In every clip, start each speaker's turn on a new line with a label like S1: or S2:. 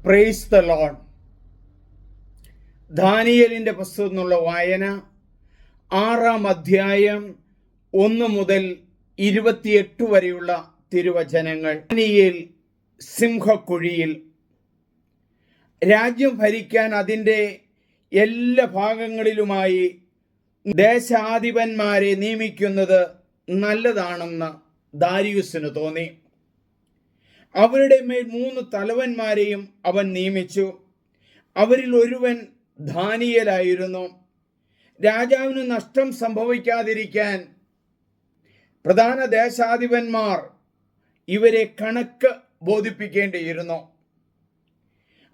S1: Praise the Lord. ദാനിയേലിന്റെ പുസ്തകത്തിൽ നിന്നുള്ള വായന 6-ാം അധ്യായം 1 മുതൽ 28 വരെയുള്ള തിരുവചനങ്ങൾ. ദാനിയേൽ സിംഹക്കുഴിയിൽ. രാജ്യം ഭരിക്കാൻ അതിൻ്റെ എല്ലാ ഭാഗങ്ങളിലുമായി ദേശാധിപന്മാരെ നിയമിക്കുന്നത് നല്ലതാണെന്ന് ദാരിയുസിന് തോന്നി. അവരുടെ മേൽ 3 തലവന്മാരെയും അവൻ നിയമിച്ചു. അവരിൽ ഒരുവൻ ദാനിയേലായിരുന്നു. രാജാവിന് നഷ്ടം സംഭവിക്കാതിരിക്കാൻ പ്രധാന ദേശാധിപന്മാർ ഇവരെ കണക്ക് ബോധിപ്പിക്കേണ്ടിയിരുന്നു.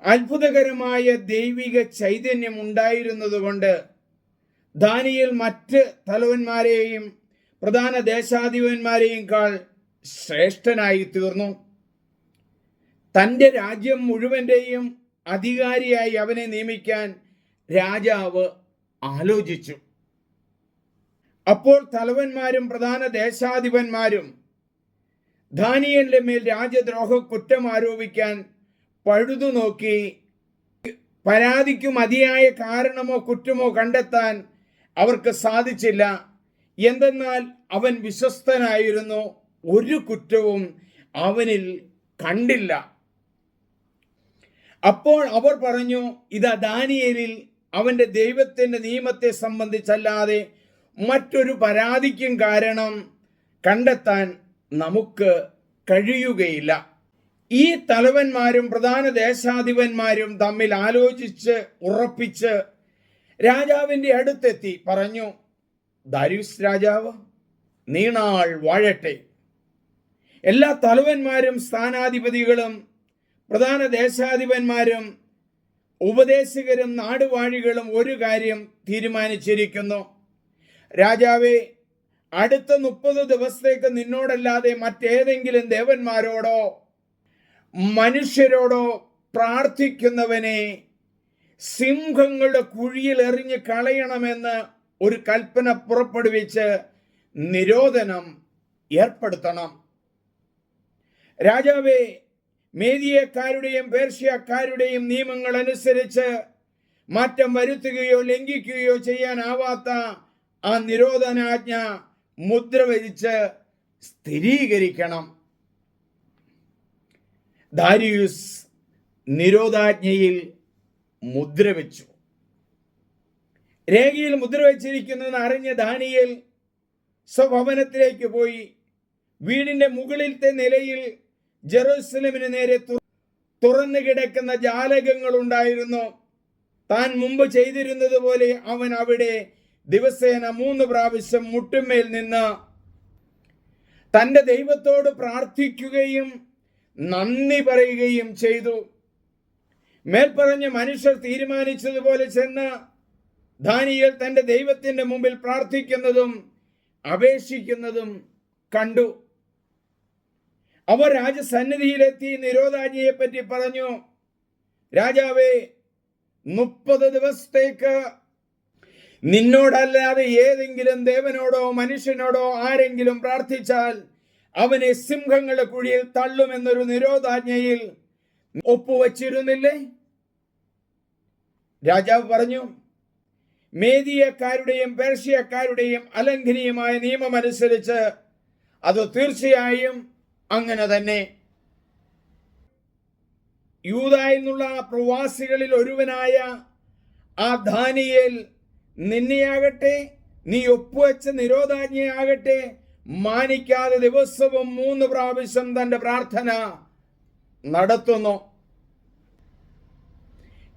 S1: അത്ഭുതകരമായ ദൈവിക ചൈതന്യം ഉണ്ടായിരുന്നതുകൊണ്ട് ദാനിയേൽ മറ്റ് തലവന്മാരെയും പ്രധാന ദേശാധിപന്മാരെയും കാൾ ശ്രേഷ്ഠനായി തീർന്നു. തൻ്റെ രാജ്യം മുഴുവൻ്റെയും അധികാരിയായി അവനെ നിയമിക്കാൻ രാജാവ് ആലോചിച്ചു. അപ്പോൾ തലവന്മാരും പ്രധാന ദേശാധിപന്മാരും ദാനിയേലിന്റെ മേൽ രാജ്യദ്രോഹ കുറ്റം ആരോപിക്കാൻ പഴുതു നോക്കി. പരാതിക്കു മതിയായ കാരണമോ കുറ്റമോ കണ്ടെത്താൻ അവർക്ക് സാധിച്ചില്ല. എന്തെന്നാൽ അവൻ വിശ്വസ്തനായിരുന്നു, ഒരു കുറ്റവും അവനിൽ കണ്ടില്ല. അപ്പോൾ അവർ പറഞ്ഞു, ഇതാ ദാനിയേലിൽ അവന്റെ ദൈവത്തിന്റെ നിയമത്തെ സംബന്ധിച്ചല്ലാതെ മറ്റൊരു പരാതിക്കും കാരണം കണ്ടെത്താൻ നമുക്ക് കഴിയുകയില്ല. ഈ തലവന്മാരും പ്രധാന ദേശാധിപന്മാരും തമ്മിൽ ആലോചിച്ച് ഉറപ്പിച്ച് രാജാവിന്റെ അടുത്തെത്തി പറഞ്ഞു, ദാരിയുസ് രാജാവ് നീണാൾ വാഴട്ടെ. എല്ലാ തലവന്മാരും സ്ഥാനാധിപതികളും പ്രധാന ദേശാധിപന്മാരും ഉപദേശകരും നാടുവാഴികളും ഒരു കാര്യം തീരുമാനിച്ചിരിക്കുന്നു. രാജാവേ, അടുത്ത 30 ദിവസത്തേക്ക് നിന്നോടല്ലാതെ മറ്റേതെങ്കിലും ദേവന്മാരോടോ മനുഷ്യരോടോ പ്രാർത്ഥിക്കുന്നവനെ സിംഹങ്ങളുടെ കുഴിയിൽ എറിഞ്ഞ് കളയണമെന്ന് ഒരു കൽപ്പന പുറപ്പെടുവിച്ച് നിരോധനം ഏർപ്പെടുത്തണം. രാജാവേ, മേദിയക്കാരുടെയും പേർഷ്യക്കാരുടെയും നിയമങ്ങൾ അനുസരിച്ച് മാറ്റം വരുത്തുകയോ ലംഘിക്കുകയോ ചെയ്യാനാവാത്ത ആ നിരോധനാജ്ഞ മുദ്രവരിച്ച് സ്ഥിരീകരിക്കണം. ദാരിയുസ് നിരോധാജ്ഞയിൽ മുദ്രവെച്ചു. രേഖയിൽ മുദ്രവെച്ചിരിക്കുന്നതെന്ന് അറിഞ്ഞ ദാനിയേൽ സ്വഭവനത്തിലേക്ക് പോയി. വീടിന്റെ മുകളിലത്തെ നിലയിൽ ജെറുസലേമിന് നേരെ തുറന്നു കിടക്കുന്ന ജാലകങ്ങൾ ഉണ്ടായിരുന്നു. താൻ മുമ്പ് ചെയ്തിരുന്നത് പോലെ അവൻ അവിടെ ദിവസേന 3 പ്രാവശ്യം മുട്ടുമേൽ നിന്ന് തൻ്റെ ദൈവത്തോട് പ്രാർത്ഥിക്കുകയും നന്ദി പറയുകയും ചെയ്തു. മേൽപ്പറഞ്ഞ മനുഷ്യർ തീരുമാനിച്ചതുപോലെ ചെന്ന് ദാനിയേൽ തൻ്റെ ദൈവത്തിന്റെ മുമ്പിൽ പ്രാർത്ഥിക്കുന്നതും അപേക്ഷിക്കുന്നതും കണ്ടു. അവർ രാജസന്നിധിയിലെത്തി നിരോധാജ്ഞയെ പറ്റി പറഞ്ഞു, രാജാവേ, 30 ദിവസത്തേക്ക് നിന്നോടല്ലാതെ ഏതെങ്കിലും ദേവനോടോ മനുഷ്യനോടോ ആരെങ്കിലും പ്രാർത്ഥിച്ചാൽ അവനെ സിംഹങ്ങളുടെ കുഴിയിൽ തള്ളുമെന്നൊരു നിരോധാജ്ഞയിൽ ഒപ്പുവച്ചിരുന്നില്ലേ? രാജാവ് പറഞ്ഞു, മേദിയക്കാരുടെയും പേർഷ്യക്കാരുടെയും അലംഘനീയമായ നിയമമനുസരിച്ച് അത് തീർച്ചയായും അങ്ങനെ തന്നെ. യൂദായിൽ നിന്നുള്ള പ്രവാസികളിൽ ഒരുവനായ ആ ദാനിയേൽ നിന്നെയാകട്ടെ നീ ഒപ്പുവെച്ച നിരോധാജ്ഞയാകട്ടെ മാനിക്കാതെ ദിവസവും 3 പ്രാവശ്യം തന്റെ പ്രാർത്ഥന നടത്തുന്നു.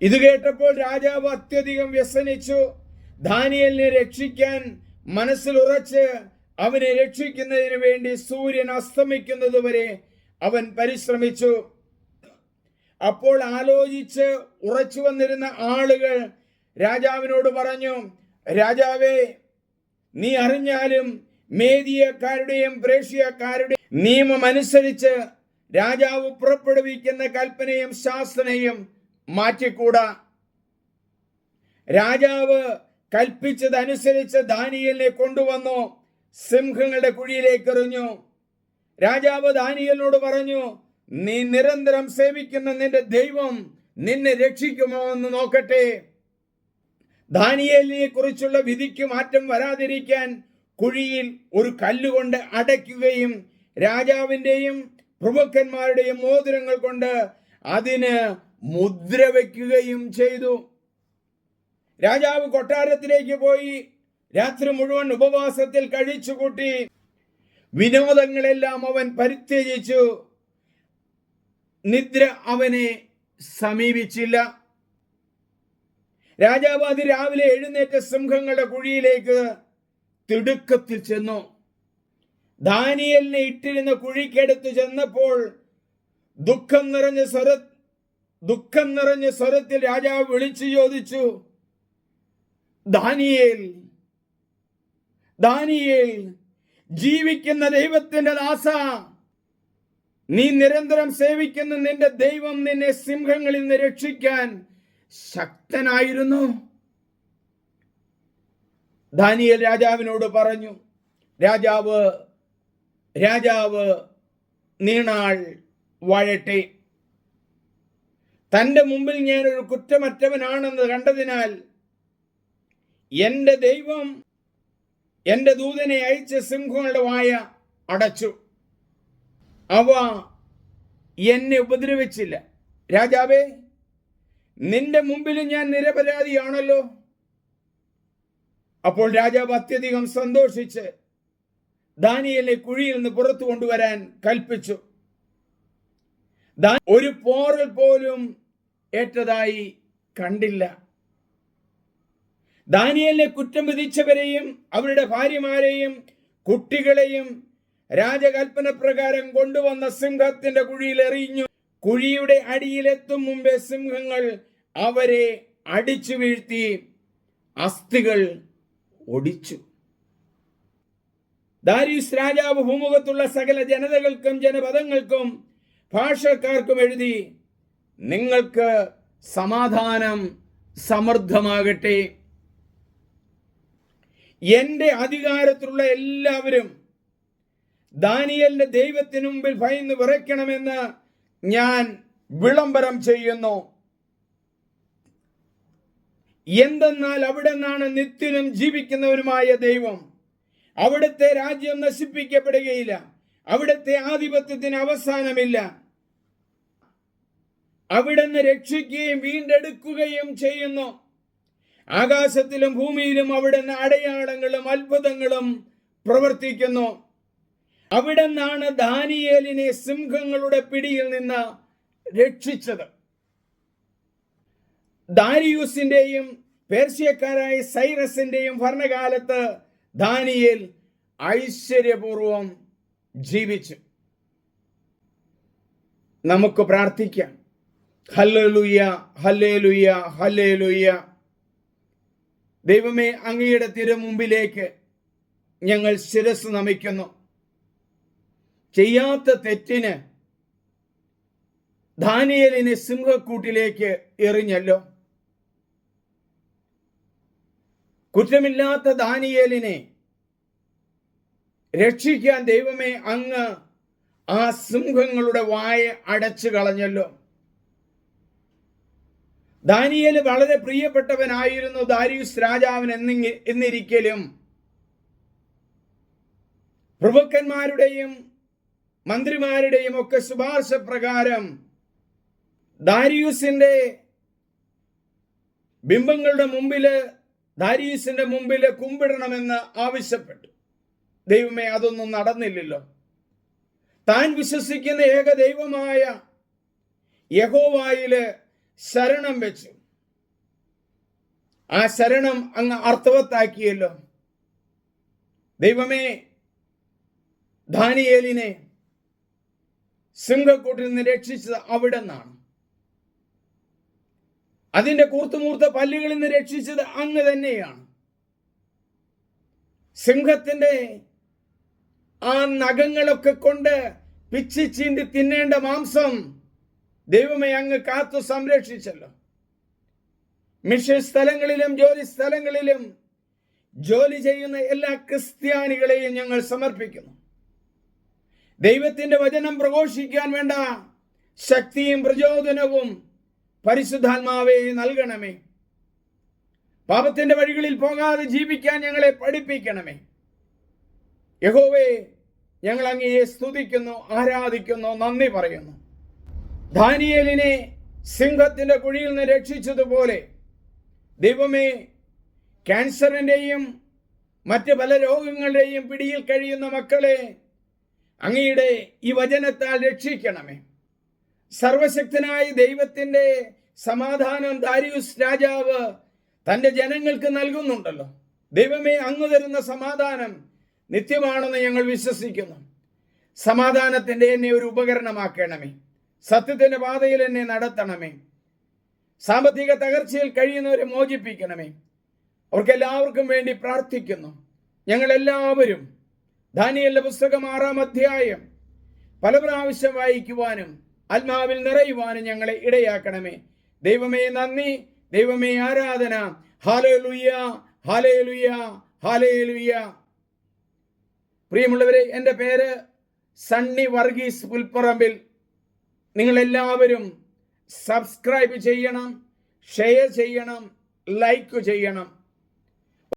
S1: ഇത് കേട്ടപ്പോൾ രാജാവ് അത്യധികം വ്യസനിച്ചു. ദാനിയേലിനെ രക്ഷിക്കാൻ മനസ്സിലുറച്ച് അവനെ രക്ഷിക്കുന്നതിന് വേണ്ടി സൂര്യൻ അസ്തമിക്കുന്നതുവരെ അവൻ പരിശ്രമിച്ചു. അപ്പോൾ ആലോചിച്ച് ഉറച്ചു വന്നിരുന്ന ആളുകൾ രാജാവിനോട് പറഞ്ഞു, രാജാവേ, നീ അറിഞ്ഞാലും മേദിയക്കാരുടെയും പേർഷ്യക്കാരുടെയും നിയമമനുസരിച്ച് രാജാവ് പുറപ്പെടുവിക്കുന്ന കൽപ്പനയും ശാസനയും മാറ്റിക്കൂടാ. രാജാവ് കൽപ്പിച്ചതനുസരിച്ച് ദാനിയേലിനെ കൊണ്ടുവന്നു സിംഹങ്ങളുടെ കുഴിയിലേക്ക് എറിഞ്ഞു. രാജാവ് ദാനിയേലിനോട് പറഞ്ഞു, നീ നിരന്തരം സേവിക്കുന്ന നിന്റെ ദൈവം നിന്നെ രക്ഷിക്കുമോ എന്ന് നോക്കട്ടെ. ദാനിയേലിനെ കുറിച്ചുള്ള വിധിക്ക് മാറ്റം വരാതിരിക്കാൻ കുഴിയിൽ ഒരു കല്ലുകൊണ്ട് അടയ്ക്കുകയും രാജാവിൻ്റെയും പ്രഭുക്കന്മാരുടെയും മോതിരങ്ങൾ കൊണ്ട് അതിന് മുദ്ര വയ്ക്കുകയും ചെയ്തു. രാജാവ് കൊട്ടാരത്തിലേക്ക് പോയി രാത്രി മുഴുവൻ ഉപവാസത്തിൽ കഴിച്ചുകൂട്ടി. വിനോദങ്ങളെല്ലാം അവൻ പരിത്യജിച്ചു. നിദ്ര അവനെ സമീപിച്ചില്ല. രാജാവ് അതിരാവിലെ എഴുന്നേറ്റ് സിംഹങ്ങളുടെ കുഴിയിലേക്ക് തിടുക്കത്തിൽ ചെന്നു. ദാനിയേലിനെ ഇട്ടിരുന്ന കുഴിക്കടുത്ത് ചെന്നപ്പോൾ ദുഃഖം നിറഞ്ഞ സ്വരത്തിൽ രാജാവ് വിളിച്ചു ചോദിച്ചു, ദാനിയേൽ, ദാനിയേൽ, ജീവിക്കുന്ന ദൈവത്തിന്റെ ദാസ, നീ നിരന്തരം സേവിക്കുന്ന നിന്റെ ദൈവം നിന്നെ സിംഹങ്ങളിൽ നിന്ന് രക്ഷിക്കാൻ ശക്തനായിരുന്നു. ദാനിയേൽ രാജാവിനോട് പറഞ്ഞു. രാജാവ് നീണാൾ വാഴട്ടെ. തന്റെ മുമ്പിൽ ഞാൻ ഒരു കുറ്റമറ്റവനാണെന്ന് കണ്ടതിനാൽ എന്റെ ദൈവം എന്റെ ദൂതനെ അയച്ച് സിംഹങ്ങളുടെ വായ അടച്ചു. അവ എന്നെ ഉപദ്രവിച്ചില്ല. രാജാവേ, നിന്റെ മുമ്പിൽ ഞാൻ നിരപരാധിയാണല്ലോ. അപ്പോൾ രാജാവ് അത്യധികം സന്തോഷിച്ച് ദാനിയേലിനെ കുഴിയിൽ നിന്ന് പുറത്തു കൊണ്ടുവരാൻ കൽപ്പിച്ചു. ഒരു പോറൽ പോലും ഏറ്റതായി കണ്ടില്ല. ദാനിയേലിനെ കുറ്റം വിധിച്ചവരെയും അവരുടെ ഭാര്യമാരെയും കുട്ടികളെയും രാജകൽപ്പന പ്രകാരം കൊണ്ടുവന്ന സിംഹത്തിന്റെ കുഴിയിൽ എറിഞ്ഞു. കുഴിയുടെ അടിയിലെത്തും മുമ്പേ സിംഹങ്ങൾ അവരെ അടിച്ചു വീഴ്ത്തി അസ്ഥികൾ ഒടിച്ചു. ദാരിയൂസ് രാജാവ് ഭൂമുഖത്തുള്ള സകല ജനതകൾക്കും ജനപദങ്ങൾക്കും ഭാഷക്കാർക്കും എഴുതി, നിങ്ങൾക്ക് സമാധാനം സമൃദ്ധമാകട്ടെ. എന്റെ അധികാരത്തിലുള്ള എല്ലാവരും ദാനിയേലിന്റെ ദൈവത്തിനു മുമ്പിൽ ഭയന്ന് വിറയ്ക്കണമെന്ന് ഞാൻ വിളംബരം ചെയ്യുന്നു. എന്തെന്നാൽ അവിടെ നിന്നാണ് നിത്യനും ജീവിക്കുന്നവരുമായ ദൈവം. അവിടുത്തെ രാജ്യം നശിപ്പിക്കപ്പെടുകയില്ല. അവിടുത്തെ ആധിപത്യത്തിന് അവസാനമില്ല. അവിടുന്ന് രക്ഷിക്കുകയും വീണ്ടെടുക്കുകയും ചെയ്യുന്നു. ആകാശത്തിലും ഭൂമിയിലും അവിടുന്ന് അടയാളങ്ങളും അത്ഭുതങ്ങളും പ്രവർത്തിക്കുന്നു. അവിടുന്നാണ് ദാനിയേലിനെ സിംഹങ്ങളുടെ പിടിയിൽ നിന്ന് രക്ഷിച്ചത്. ദാരിയൂസിന്റെയും പേർഷ്യക്കാരായ സൈറസിന്റെയും ഭരണകാലത്ത് ദാനിയേൽ ഐശ്വര്യപൂർവം ജീവിച്ചു. നമുക്ക് പ്രാർത്ഥിക്കാം. Hallelujah, hallelujah, hallelujah. ദൈവമേ, അങ്ങയുടെ തിരുമുമ്പിലേക്ക് ഞങ്ങൾ ശിരസ് നമിക്കുന്നു. ചെയ്യാത്ത തെറ്റിന് ദാനിയേലിനെ സിംഹക്കൂട്ടിലേക്ക് എറിഞ്ഞല്ലോ. കുറ്റമില്ലാത്ത ദാനിയേലിനെ രക്ഷിക്കാൻ ദൈവമേ അങ്ങ് ആ സിംഹങ്ങളുടെ വായ അടച്ചു കളഞ്ഞല്ലോ. ദാനിയേൽ വളരെ പ്രിയപ്പെട്ടവനായിരുന്നു ദാരിയൂസ് രാജാവിന് എന്നിരിക്കലും പ്രഭുക്കന്മാരുടെയും മന്ത്രിമാരുടെയും ഒക്കെ ശുപാർശ പ്രകാരം ദാരിയൂസിന്റെ ബിംബങ്ങളുടെ മുമ്പില് ദാരിയൂസിന്റെ മുമ്പില് കുമ്പിടണമെന്ന് ആവശ്യപ്പെട്ടു. ദൈവമേ, അതൊന്നും നടന്നില്ലല്ലോ. താൻ വിശ്വസിക്കുന്ന ഏക ദൈവമായ യഹോവയില് ശരണം വെച്ചു. ആ ശരണം അങ്ങ് അർത്ഥവത്താക്കിയല്ലോ. ദൈവമേ, ദാനിയേലിനെ സിംഹക്കൂട്ടിൽ നിന്ന് രക്ഷിച്ചത് അവിടെ നിന്നാണ്. അതിന്റെ കൂർത്തുമൂർത്ത പല്ലുകളിൽ നിന്ന് രക്ഷിച്ചത് അങ്ങ് തന്നെയാണ്. സിംഹത്തിന്റെ ആ നഖങ്ങളൊക്കെ കൊണ്ട് പിച്ചി ചീന്തി തിന്നേണ്ട മാംസം ദൈവമേ അങ്ങ് കാത്തു സംരക്ഷിച്ചല്ലോ. മിഷൻ സ്ഥലങ്ങളിലും ജോലി സ്ഥലങ്ങളിലും ജോലി ചെയ്യുന്ന എല്ലാ ക്രിസ്ത്യാനികളെയും ഞങ്ങൾ സമർപ്പിക്കുന്നു. ദൈവത്തിന്റെ വചനം പ്രഘോഷിക്കാൻ വേണ്ട ശക്തിയും പ്രചോദനവും പരിശുദ്ധാത്മാവെ നൽകണമേ. പാപത്തിന്റെ വഴികളിൽ പോകാതെ ജീവിക്കാൻ ഞങ്ങളെ പഠിപ്പിക്കണമേ. യഹോവേ, ഞങ്ങൾ അങ്ങയെ സ്തുതിക്കുന്നു, ആരാധിക്കുന്നു, നന്ദി പറയുന്നു. ദാനിയേലിനെ സിംഹത്തിന്റെ കുഴിയിൽ നിന്ന് രക്ഷിച്ചതുപോലെ ദൈവമേ, ക്യാൻസറിന്റെയും മറ്റ് പല രോഗങ്ങളുടെയും പിടിയിൽ കഴിയുന്ന മക്കളെ അങ്ങയുടെ ഈ വചനത്താൽ രക്ഷിക്കണമേ. സർവശക്തനായ ദൈവത്തിന്റെ സമാധാനം ദാരിയൂസ് രാജാവ് തന്റെ ജനങ്ങൾക്ക് നൽകുന്നുണ്ടല്ലോ. ദൈവമേ, അങ്ങ് തരുന്ന സമാധാനം നിത്യമാണെന്ന് ഞങ്ങൾ വിശ്വസിക്കുന്നു. സമാധാനത്തിന്റെ എന്നെ ഒരു ഉപകരണമാക്കണമേ. സത്യത്തിന്റെ പാതയിൽ എന്നെ നടത്തണമേ. സാമ്പത്തിക തകർച്ചയിൽ കഴിയുന്നവരെ മോചിപ്പിക്കണമേ. അവർക്കെല്ലാവർക്കും വേണ്ടി പ്രാർത്ഥിക്കുന്നു. ഞങ്ങളെല്ലാവരും ദാനിയേലിന്റെ പുസ്തകം 6-ാം അധ്യായം പല പ്രാവശ്യം വായിക്കുവാനും ആത്മാവിൽ നിറയുവാനും ഞങ്ങളെ ഇടയാക്കണമേ. ദൈവമേ നന്ദി, ദൈവമേ ആരാധന. Hallelujah, hallelujah, hallelujah. പ്രിയമുള്ളവരെ, എൻ്റെ പേര് സണ്ണി വർഗീസ് പുൽപ്പറമ്പിൽ. നിങ്ങളെല്ലാവരും സബ്സ്ക്രൈബ് ചെയ്യണം, ഷെയർ ചെയ്യണം, ലൈക്ക് ചെയ്യണം.